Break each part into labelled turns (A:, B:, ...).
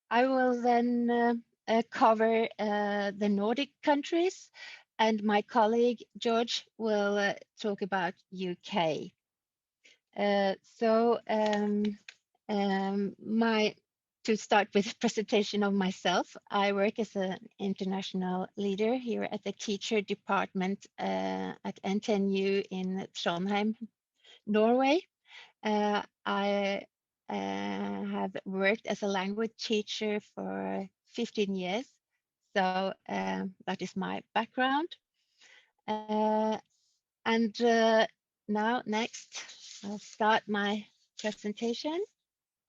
A: I will then cover the Nordic countries, and my colleague George will talk about UK. To start with a presentation of myself, I work as an international leader here at the teacher department at NTNU in Trondheim, Norway. I have worked as a language teacher for 15 years, so that is my background. Now next, I'll start my presentation.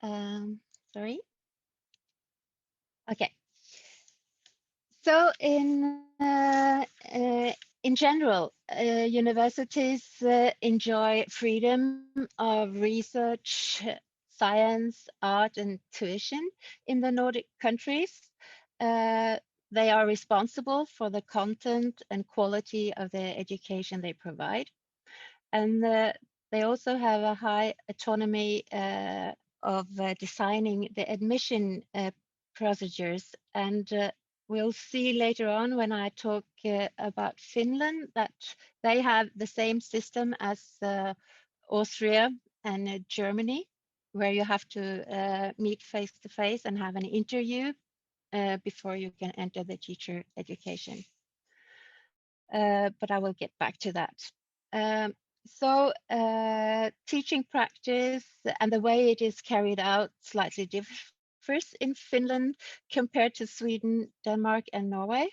A: Sorry. Okay. So in general, universities enjoy freedom of research, science, art, and tuition in the Nordic countries. They are responsible for the content and quality of the education they provide. And they also have a high autonomy of designing the admission procedures. And we'll see later on when I talk about Finland that they have the same system as Austria and Germany, where you have to meet face to face and have an interview before you can enter the teacher education. But I will get back to that. Teaching practice and the way it is carried out slightly differs in Finland compared to Sweden, Denmark, and Norway.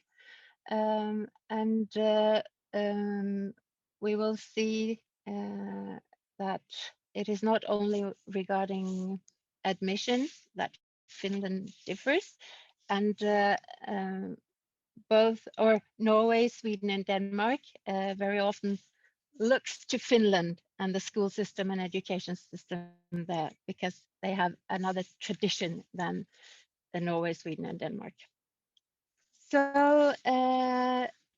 A: We will see that it is not only regarding admission that Finland differs, and Norway, Sweden, and Denmark very often looks to Finland and the school system and education system there because they have another tradition than the Norway, Sweden, and Denmark. So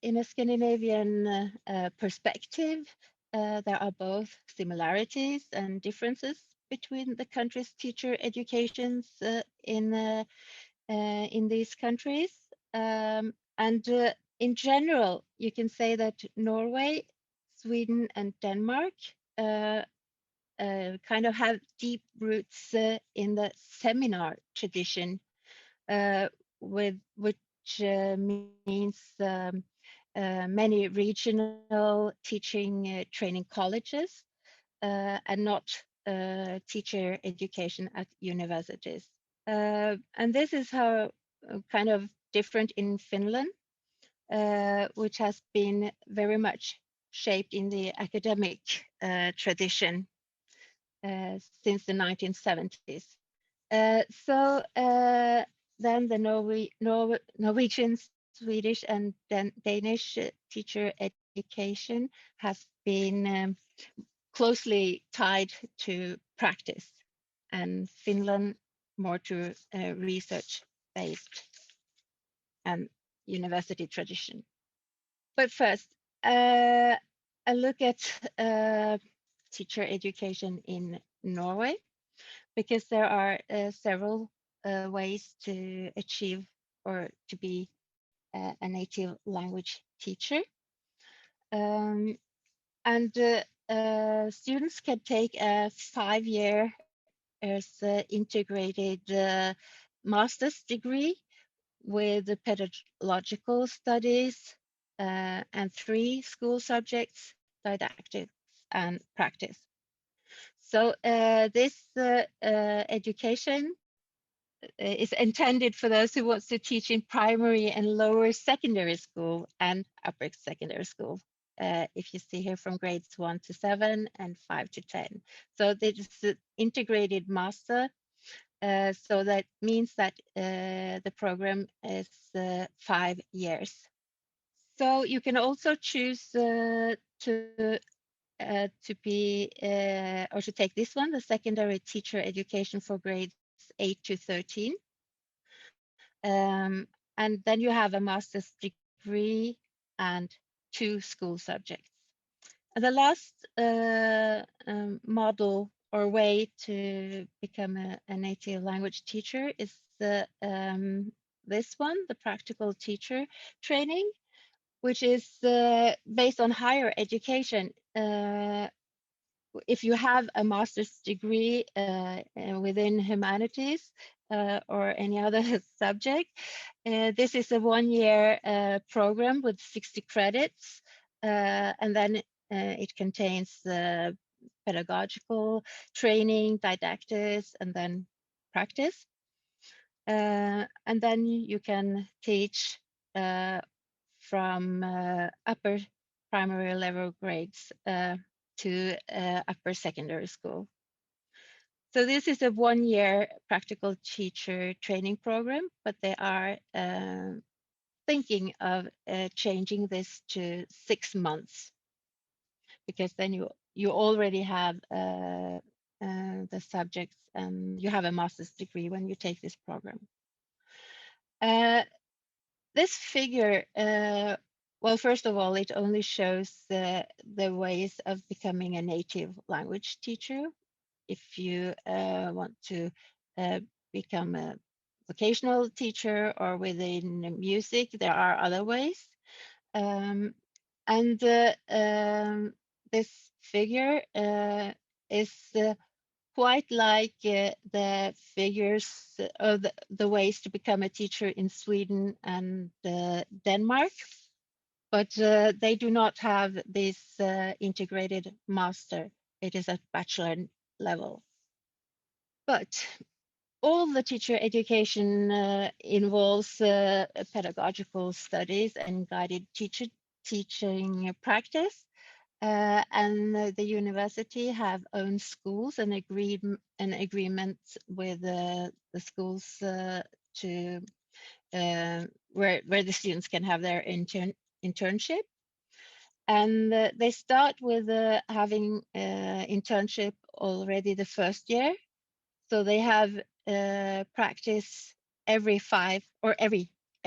A: in a Scandinavian perspective, there are both similarities and differences between the country's teacher educations in these countries. In general, you can say that Norway, Sweden, and Denmark kind of have deep roots in the seminar tradition, which means many regional teaching training colleges and not teacher education at universities. And this is how kind of different in Finland, which has been very much shaped in the academic tradition since the 1970s. Then the Norwegian, Swedish, and Danish teacher education has been closely tied to practice, and Finland more to research-based and university tradition. But first, a look at teacher education in Norway, because there are several ways to achieve or to be a native language teacher. Students can take a 5-year integrated master's degree with the pedagogical studies and 3 school subjects, didactics and practice. So this education is intended for those who want to teach in primary and lower secondary school and upper secondary school. If you see here from grades 1 to 7 and 5 to 10. So this is an integrated master. So that means that the program is 5 years. So you can also choose to take this one, the secondary teacher education for grades 8 to 13. And then you have a master's degree and 2 school subjects. And the last model or way to become a native language teacher is this one, the practical teacher training, which is based on higher education. If you have a master's degree within humanities or any other subject, this is a one-year program with 60 credits, and then it contains pedagogical training, didactics, and then practice. And then you can teach from upper primary level grades to upper secondary school. So this is a one-year practical teacher training program, but they are thinking of changing this to 6 months, because then you already have the subjects and you have a master's degree when you take this program. This figure, well, first of all, it only shows the ways of becoming a native language teacher. If you want to become a vocational teacher or within music, there are other ways. And this figure is quite like the figures of the ways to become a teacher in Sweden and Denmark, but they do not have this integrated master. It is at bachelor level. But all the teacher education involves pedagogical studies and guided teaching practice. And the university have own schools and agreements with the schools to where the students can have their internship. And they start with having internship already the first year. So they have practice every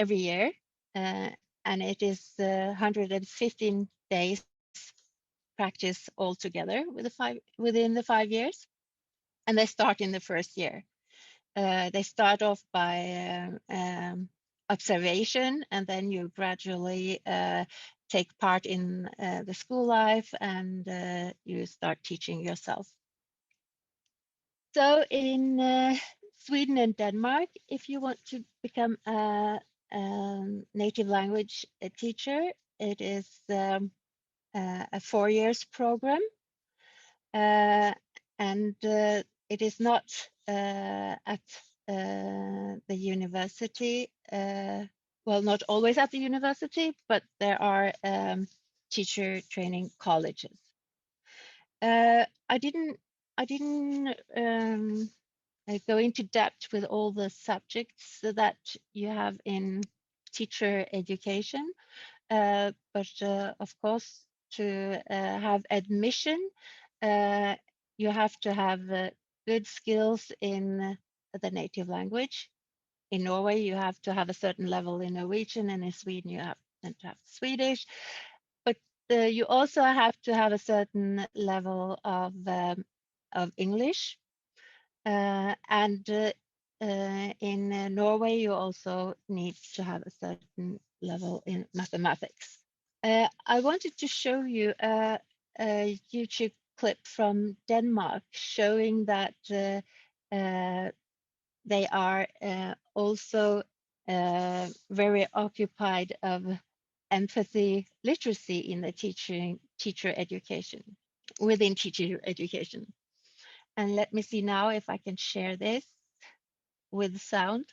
A: year, and it is 115 days practice altogether within the 5 years, and they start in the first year. They start off by observation, and then you gradually take part in the school life, and you start teaching yourself. So in Sweden and Denmark, if you want to become a native language teacher, it is a 4 years program, and it is not at the university. Well, not always at the university, but there are teacher training colleges. I didn't go into depth with all the subjects that you have in teacher education, but of course, to have admission, you have to have good skills in the native language. In Norway, you have to have a certain level in Norwegian, and in Sweden, you have to have Swedish. But you also have to have a certain level of English. And in Norway, you also need to have a certain level in mathematics. I wanted to show you a YouTube clip from Denmark showing that they are also very occupied of empathy literacy in the teacher education, within teacher education. And let me see now if I can share this with sound.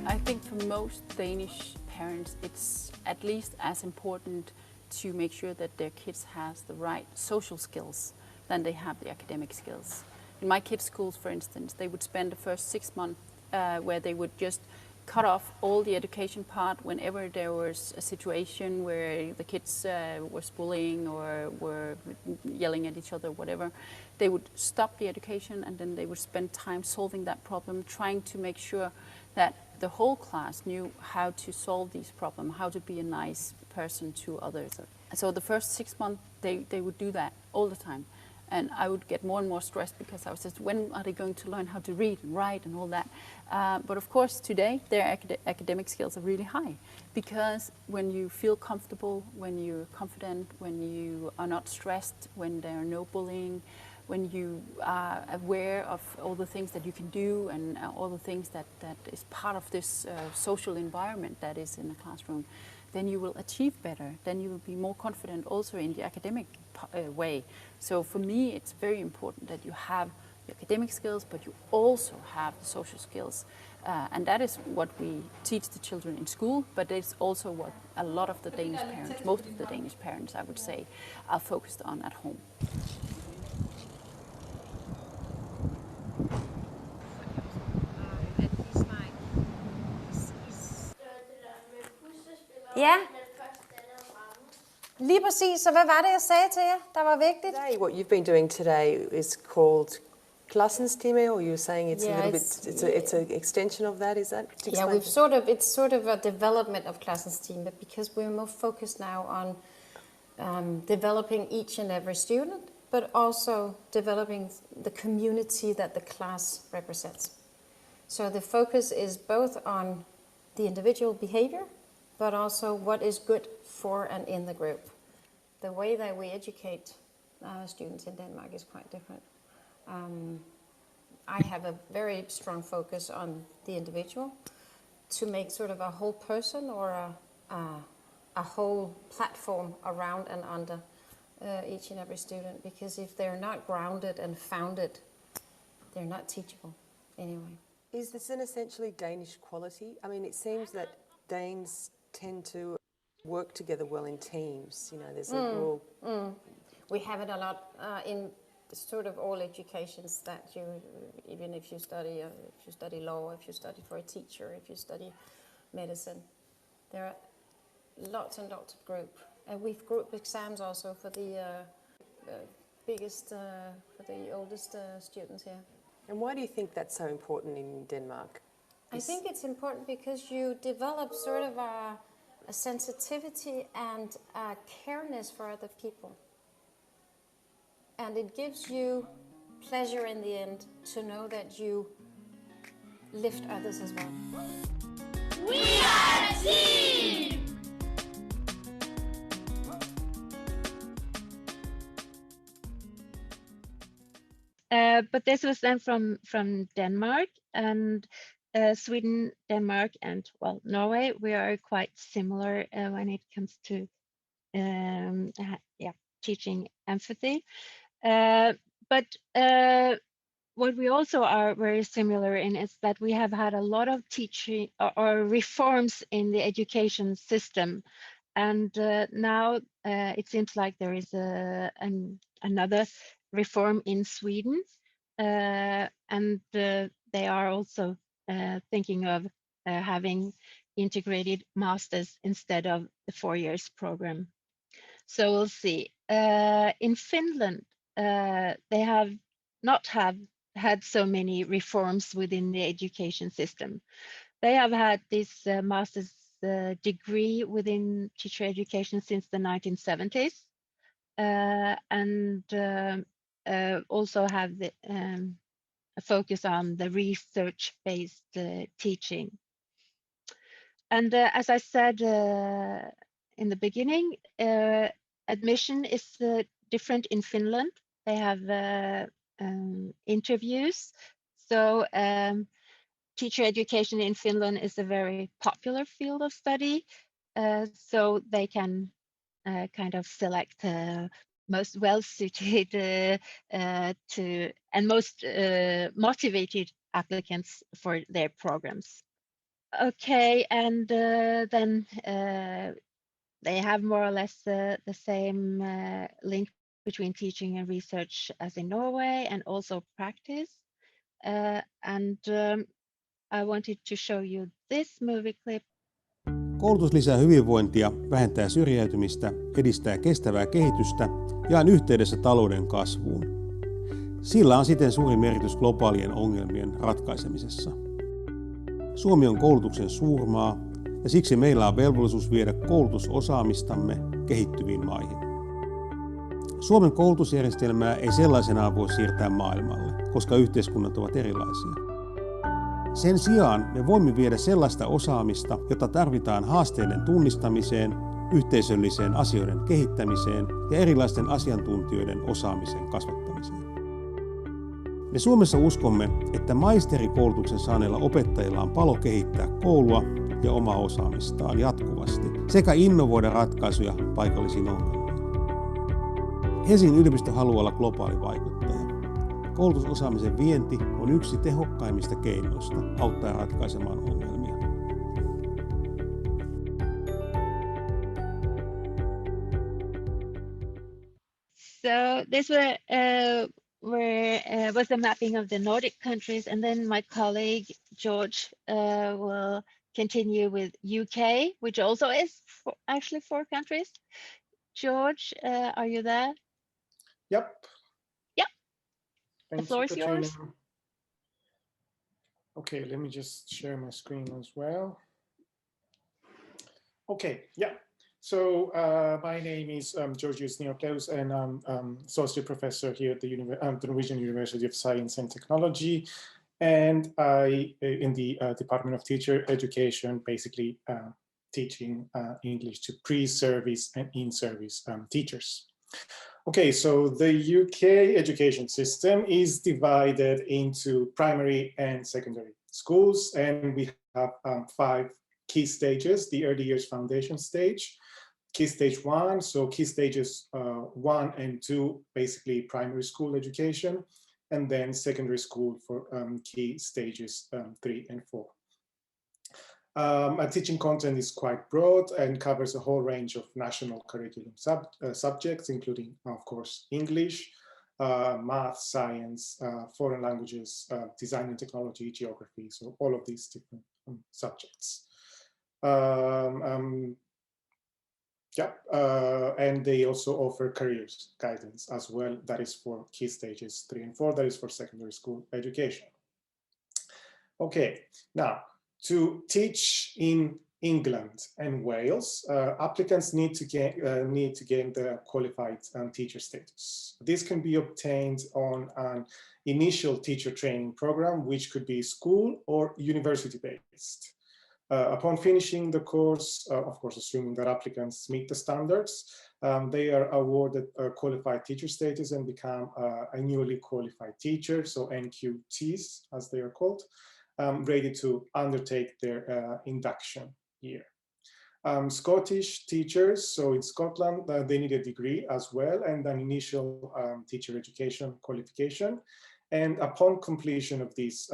B: I think for most Danish parents, it's at least as important to make sure that their kids has the right social skills than they have the academic skills. In my kids' schools, for instance, they would spend the first 6 months where they would just cut off all the education part whenever there was a situation where the kids were bullying or were yelling at each other, whatever. They would stop the education, and then they would spend time solving that problem, trying to make sure that the whole class knew how to solve these problems, how to be a nice person to others. So the first 6 months, they would do that all the time. And I would get more and more stressed because I was just, when are they going to learn how to read and write and all that? But of course, today, their academic skills are really high. Because when you feel comfortable, when you're confident, when you are not stressed, when there are no bullying, when you are aware of all the things that you can do and all the things that is part of this social environment that is in the classroom, then you will achieve better. Then you will be more confident also in the academic way. So for me, it's very important that you have the academic skills, but you also have the social skills. And that is what we teach the children in school, but it's also what a lot of the Danish parents, most of the Danish parents, I would say, are focused on at home.
C: Ja, lige præcis. Så hvad var det, jeg sagde til jer, der var vigtigt?
D: Today, what you've been doing today is called Klassensstime, or you're saying it's a little bit, it's an extension of that, is that?
C: Yeah, it's sort of a development of Klassensstime because we're more focused now on developing each and every student, but also developing the community that the class represents. So the focus is both on the individual behavior, but also what is good for and in the group. The way that we educate students in Denmark is quite different. I have a very strong focus on the individual to make sort of a whole person or a whole platform around and under each and every student, because if they're not grounded and founded, they're not teachable anyway.
D: Is this an essentially Danish quality? I mean, it seems that Danes tend to work together well in teams. You know, there's a rule.
C: We have it a lot in sort of all educations that you, even if you study law, if you study for a teacher, if you study medicine, there are lots and lots of group. And we've group exams also for the for the oldest students here.
D: And why do you think that's so important in Denmark?
C: I think it's important because you develop sort of a sensitivity and a careness for other people. And it gives you pleasure in the end to know that you lift others as well.
E: We are a team!
A: But this was then from Denmark, and Sweden, Denmark, and well, Norway. We are quite similar when it comes to teaching empathy. But what we also are very similar in is that we have had a lot of teaching or reforms in the education system, and now it seems like there is another reform in Sweden, and they are also thinking of having integrated masters instead of the 4 years program. So we'll see. In Finland, they have not had so many reforms within the education system. They have had this master's degree within teacher education since the 1970s, and also have a focus on the research-based teaching. And as I said in the beginning, admission is different in Finland. They have interviews. So teacher education in Finland is a very popular field of study. So they can kind of select most well-suited to and most motivated applicants for their programs. Okay, and then they have more or less the same link between teaching and research as in Norway, and also practice. And I wanted to show you this movie clip.
F: Koulutus lisää hyvinvointia, vähentää syrjäytymistä, edistää kestävää kehitystä ja on yhteydessä talouden kasvuun. Sillä on siten suuri merkitys globaalien ongelmien ratkaisemisessa. Suomi on koulutuksen suurmaa ja siksi meillä on velvollisuus viedä koulutusosaamistamme kehittyviin maihin. Suomen koulutusjärjestelmää ei sellaisenaan voi siirtää maailmalle, koska yhteiskunnat ovat erilaisia. Sen sijaan me voimme viedä sellaista osaamista, jota tarvitaan haasteiden tunnistamiseen, yhteisölliseen asioiden kehittämiseen ja erilaisten asiantuntijoiden osaamisen kasvattamiseen. Me Suomessa uskomme, että maisterikoulutuksen saaneilla opettajilla on palo kehittää koulua ja omaa osaamistaan jatkuvasti sekä innovoida ratkaisuja paikallisiin ongelmiin. Helsingin yliopisto haluaa olla globaali vaikuttaja. Koulutusosaamisen vienti on yksi tehokkaimmista keinoista auttaa ratkaisemaan ongelmia.
A: So this was the mapping of the Nordic countries, and then my colleague George will continue with UK, which also is actually 4 countries. George, are you there?
G: Yep.
A: Yep.
G: Thank
A: The floor is
G: Katrine.
A: yours.
G: Okay, let me just share my screen as well. Okay, yeah. So my name is Georgios Neokleous, and I'm associate professor here at the Norwegian University of Science and Technology, and I in the Department of Teacher Education, basically teaching English to pre-service and in-service teachers. Okay, so the UK education system is divided into primary and secondary schools, and we have 5 key stages: the early years foundation stage, key stage 1, so key stages 1 and 2, basically primary school education, and then secondary school for key stages 3 and 4. Our teaching content is quite broad and covers a whole range of national curriculum subjects, including, of course, English, math, science, foreign languages, design and technology, geography, so all of these different subjects. And they also offer careers guidance as well. That is for key stages 3 and 4. That is for secondary school education. Okay, now to teach in England and Wales, applicants need to gain the qualified teacher status. This can be obtained on an initial teacher training program, which could be school or university based. Upon finishing the course, of course, assuming that applicants meet the standards, they are awarded a qualified teacher status and become a newly qualified teacher, so NQTs, as they are called, ready to undertake their induction year. Scottish teachers, so in Scotland, they need a degree as well and an initial teacher education qualification. And upon completion of this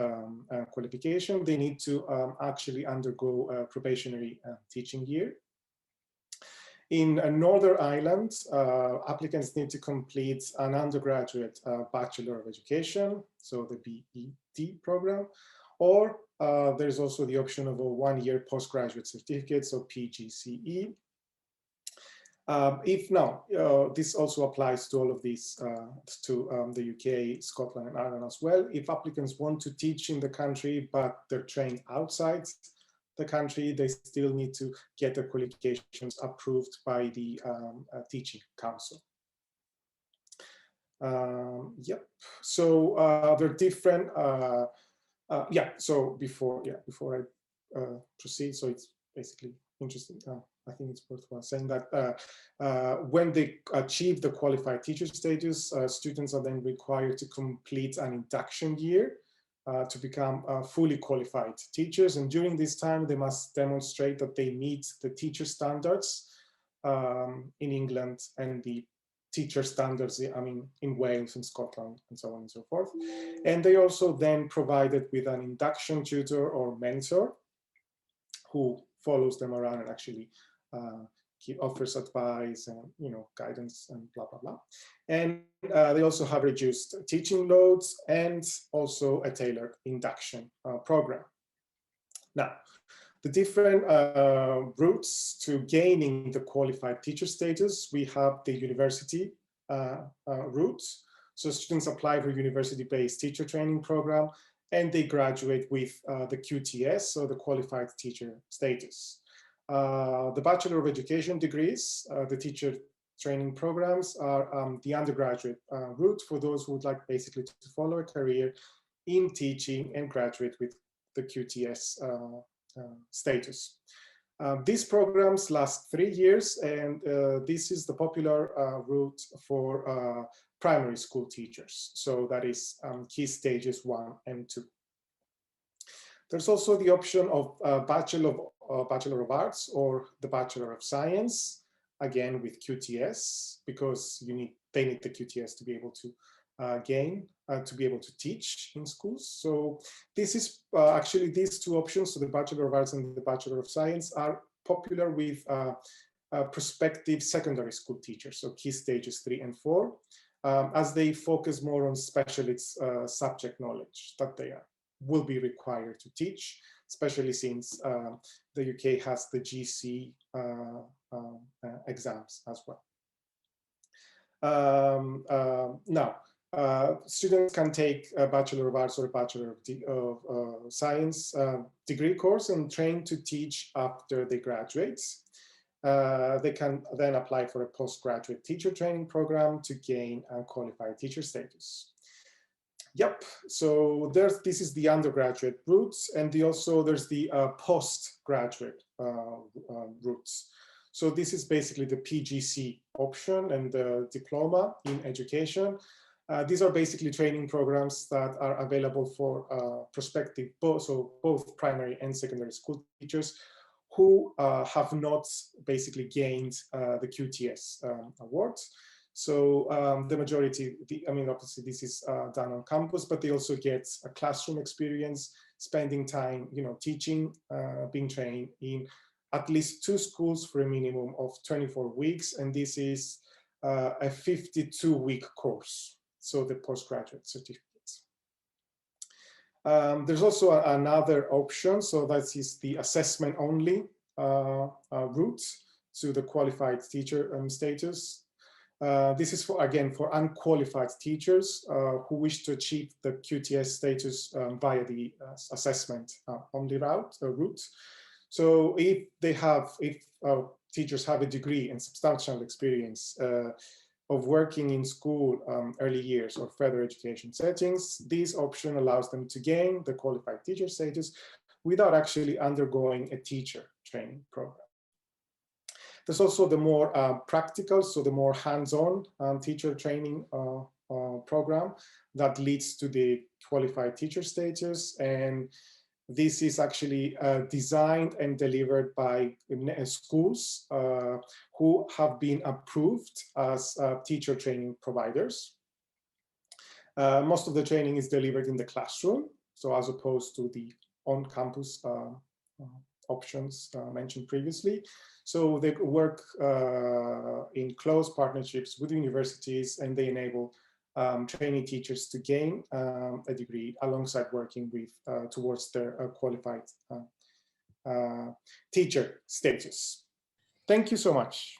G: qualification, they need to actually undergo a probationary teaching year. In Northern Ireland, applicants need to complete an undergraduate Bachelor of Education, so the BEd program, or there's also the option of a 1-year postgraduate certificate, so PGCE. If not, this also applies to all of these, to the UK, Scotland, and Ireland as well. If applicants want to teach in the country, but they're trained outside the country, they still need to get their qualifications approved by the teaching council. Yep. So there are different. So before I proceed, so it's basically interesting. I think it's worthwhile saying that when they achieve the qualified teacher status, students are then required to complete an induction year to become fully qualified teachers. And during this time, they must demonstrate that they meet the teacher standards in England and the teacher standards, in Wales and Scotland and so on and so forth. And they also then provided with an induction tutor or mentor who follows them around and actually offers advice and guidance and blah blah blah. And they also have reduced teaching loads and also a tailored induction program. Now, the different routes to gaining the qualified teacher status, we have the university route. So students apply for university-based teacher training program, and they graduate with the QTS, so the Qualified Teacher Status. The Bachelor of Education degrees, the teacher training programs are the undergraduate route for those who would like basically to follow a career in teaching and graduate with the QTS status. These programs last 3 years, and this is the popular route for primary school teachers. So that is key stages 1 and 2. There's also the option of Bachelor of Arts or the Bachelor of Science, again with QTS, because they need the QTS to be able to to be able to teach in schools. So this is actually these two options, so the Bachelor of Arts and the Bachelor of Science, are popular with prospective secondary school teachers, so key stages 3 and 4, as they focus more on specialist subject knowledge that they will be required to teach, especially since the UK has the GC exams as well. Now, students can take a Bachelor of Arts or a Bachelor of Science degree course and train to teach after they graduate. They can then apply for a postgraduate teacher training program to gain a qualified teacher status. Yep, so this is the undergraduate routes, and there's the postgraduate routes. So this is basically the PGC option and the diploma in education. These are basically training programs that are available for prospective, both primary and secondary school teachers who have not basically gained the QTS awards. So the majority, obviously this is done on campus, but they also get a classroom experience, spending time, teaching, being trained in at least 2 schools for a minimum of 24 weeks. And this is a 52-week course, so the postgraduate certificates. There's also another option, so that is the assessment only route to the qualified teacher status. This is for unqualified teachers who wish to achieve the QTS status via the assessment only route. So if teachers have a degree and substantial experience of working in school early years or further education settings, this option allows them to gain the qualified teacher status without actually undergoing a teacher training program. There's also the more practical, so the more hands-on teacher training program that leads to the qualified teacher status. And this is actually designed and delivered by schools who have been approved as teacher training providers. Most of the training is delivered in the classroom, so as opposed to the on-campus options mentioned previously. So they work in close partnerships with universities, and they enable trainee teachers to gain a degree alongside working with towards their qualified teacher status. Thank you so much.